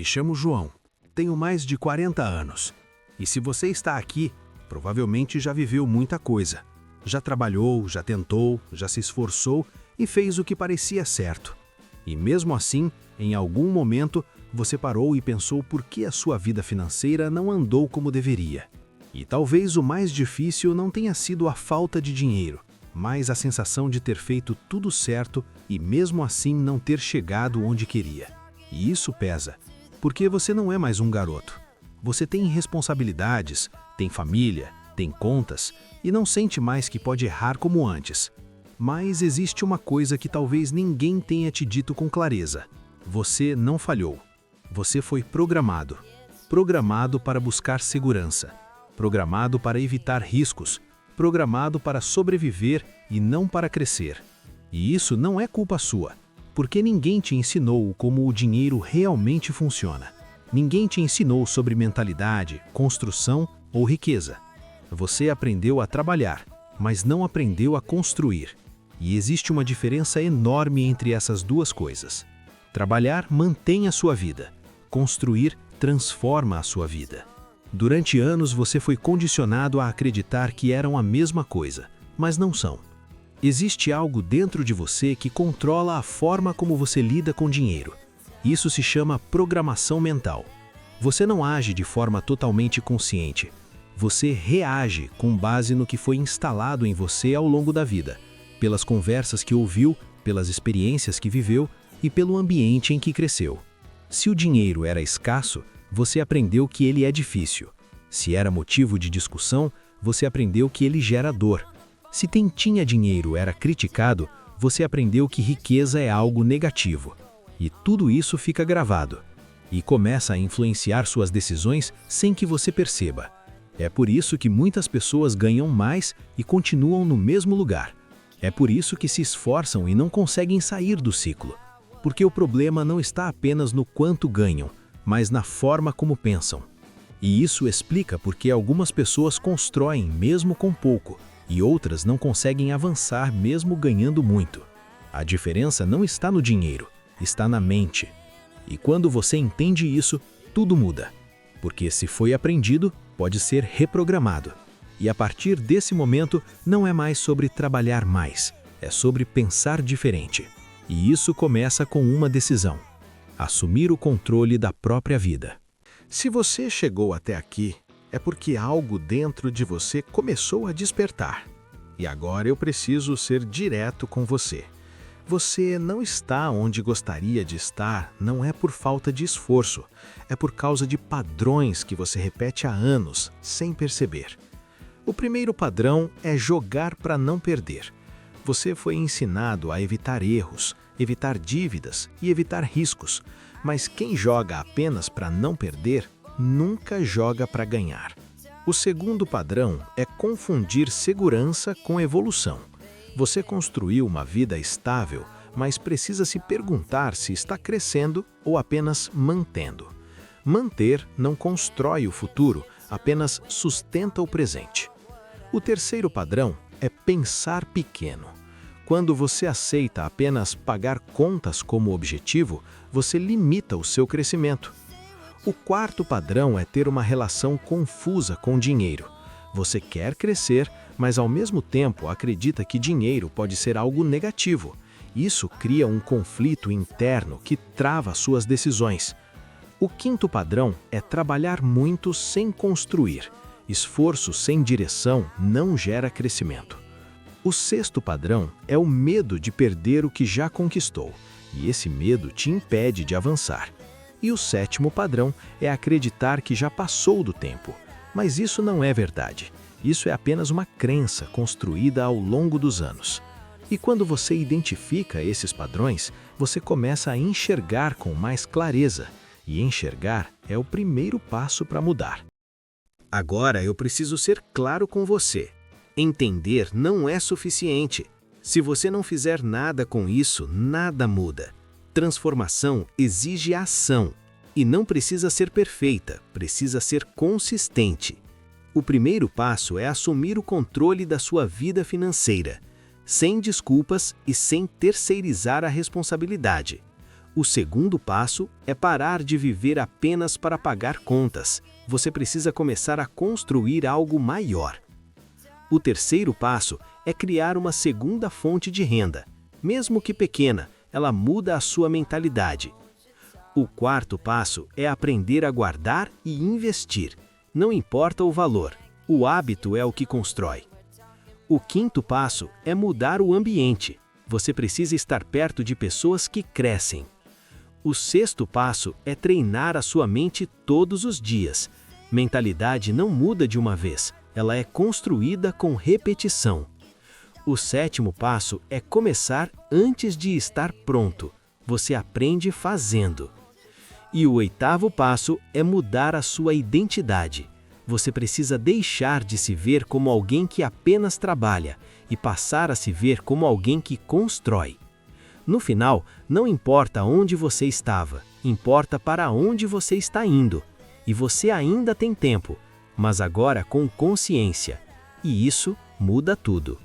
Me chamo João, tenho mais de 40 anos. E se você está aqui, provavelmente já viveu muita coisa. Já trabalhou, já tentou, já se esforçou e fez o que parecia certo. E mesmo assim, em algum momento, você parou e pensou por que a sua vida financeira não andou como deveria. E talvez o mais difícil não tenha sido a falta de dinheiro, mas a sensação de ter feito tudo certo e mesmo assim não ter chegado onde queria. E isso pesa, porque você não é mais um garoto. Você tem responsabilidades, tem família, tem contas e não sente mais que pode errar como antes. Mas existe uma coisa que talvez ninguém tenha te dito com clareza. Você não falhou. Você foi programado. Programado para buscar segurança. Programado para evitar riscos. Programado para sobreviver e não para crescer. E isso não é culpa sua, porque ninguém te ensinou como o dinheiro realmente funciona. Ninguém te ensinou sobre mentalidade, construção ou riqueza. Você aprendeu a trabalhar, mas não aprendeu a construir. E existe uma diferença enorme entre essas duas coisas. Trabalhar mantém a sua vida. Construir transforma a sua vida. Durante anos você foi condicionado a acreditar que eram a mesma coisa, mas não são. Existe algo dentro de você que controla a forma como você lida com dinheiro. Isso se chama programação mental. Você não age de forma totalmente consciente. Você reage com base no que foi instalado em você ao longo da vida, pelas conversas que ouviu, pelas experiências que viveu e pelo ambiente em que cresceu. Se o dinheiro era escasso, você aprendeu que ele é difícil. Se era motivo de discussão, você aprendeu que ele gera dor. Se quem tinha dinheiro era criticado, você aprendeu que riqueza é algo negativo. E tudo isso fica gravado. E começa a influenciar suas decisões sem que você perceba. É por isso que muitas pessoas ganham mais e continuam no mesmo lugar. É por isso que se esforçam e não conseguem sair do ciclo. Porque o problema não está apenas no quanto ganham, mas na forma como pensam. E isso explica porque algumas pessoas constroem mesmo com pouco, e outras não conseguem avançar mesmo ganhando muito. A diferença não está no dinheiro, está na mente. E quando você entende isso, tudo muda. Porque se foi aprendido, pode ser reprogramado. E a partir desse momento, não é mais sobre trabalhar mais, é sobre pensar diferente. E isso começa com uma decisão: assumir o controle da própria vida. Se você chegou até aqui, é porque algo dentro de você começou a despertar. E agora eu preciso ser direto com você. Você não está onde gostaria de estar, não é por falta de esforço, é por causa de padrões que você repete há anos, sem perceber. O primeiro padrão é jogar para não perder. Você foi ensinado a evitar erros, evitar dívidas e evitar riscos, mas quem joga apenas para não perder, nunca joga para ganhar. O segundo padrão é confundir segurança com evolução. Você construiu uma vida estável, mas precisa se perguntar se está crescendo ou apenas mantendo. Manter não constrói o futuro, apenas sustenta o presente. O terceiro padrão é pensar pequeno. Quando você aceita apenas pagar contas como objetivo, você limita o seu crescimento. O quarto padrão é ter uma relação confusa com dinheiro. Você quer crescer, mas ao mesmo tempo acredita que dinheiro pode ser algo negativo. Isso cria um conflito interno que trava suas decisões. O quinto padrão é trabalhar muito sem construir. Esforço sem direção não gera crescimento. O sexto padrão é o medo de perder o que já conquistou, e esse medo te impede de avançar. E o sétimo padrão é acreditar que já passou do tempo. Mas isso não é verdade. Isso é apenas uma crença construída ao longo dos anos. E quando você identifica esses padrões, você começa a enxergar com mais clareza. E enxergar é o primeiro passo para mudar. Agora eu preciso ser claro com você. Entender não é suficiente. Se você não fizer nada com isso, nada muda. Transformação exige ação. E não precisa ser perfeita, precisa ser consistente. O primeiro passo é assumir o controle da sua vida financeira, sem desculpas e sem terceirizar a responsabilidade. O segundo passo é parar de viver apenas para pagar contas. Você precisa começar a construir algo maior. O terceiro passo é criar uma segunda fonte de renda. Mesmo que pequena, ela muda a sua mentalidade. O quarto passo é aprender a guardar e investir. Não importa o valor, o hábito é o que constrói. O quinto passo é mudar o ambiente. Você precisa estar perto de pessoas que crescem. O sexto passo é treinar a sua mente todos os dias. Mentalidade não muda de uma vez, ela é construída com repetição. O sétimo passo é começar antes de estar pronto. Você aprende fazendo. E o oitavo passo é mudar a sua identidade. Você precisa deixar de se ver como alguém que apenas trabalha e passar a se ver como alguém que constrói. No final, não importa onde você estava, importa para onde você está indo. E você ainda tem tempo, mas agora com consciência. E isso muda tudo.